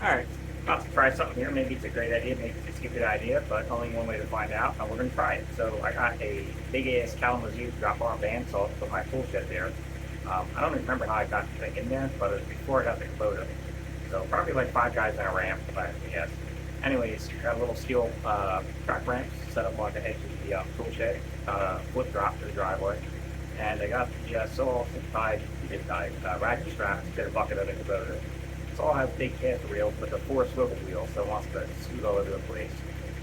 Alright, about to try something here. Maybe it's a great idea, maybe it's a stupid idea, but only one way to find out, and we're going to try it. So I got a big ass Kalamazoo drop bar bandsaw to put my tool shed there. I don't even remember how I got the thing in there, but it was before I got the Kubota. So probably like five guys in a ramp, if I had to guess. Anyways, got a little steel track ramp set up on the edge of the tool shed, flip drop to the driveway. And I got the saw tied, ratchet strap to the bucket of the Kubota. Saw has big caster wheels with a four swivel wheel, so it wants to scoot all over the place.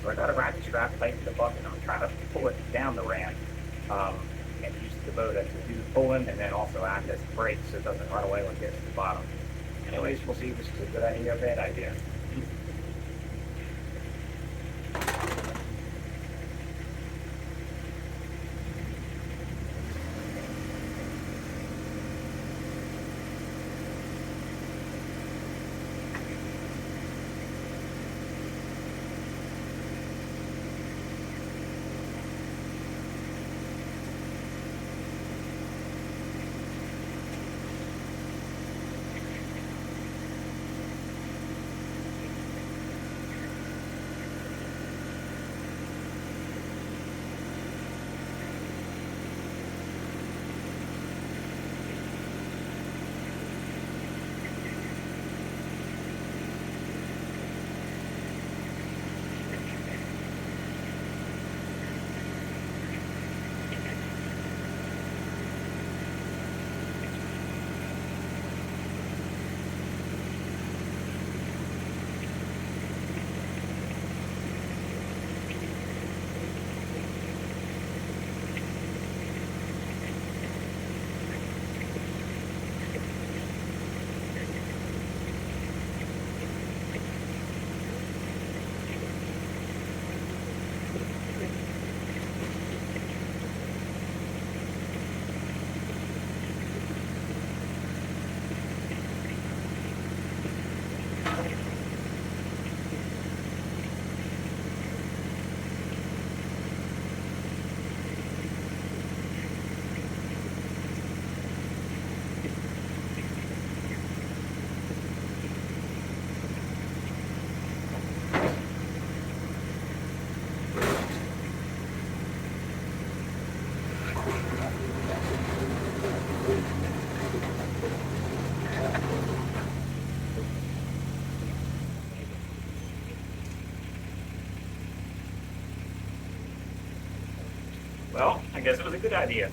So I got a ratchet strap tight to the bucket, and I'm trying to pull it down the ramp, um, and use the Kubota to do the pulling and then also act as a brake so it doesn't run away when it gets to the bottom. Anyways, we'll see if this is a good idea or bad idea. Well, I guess it was a good idea.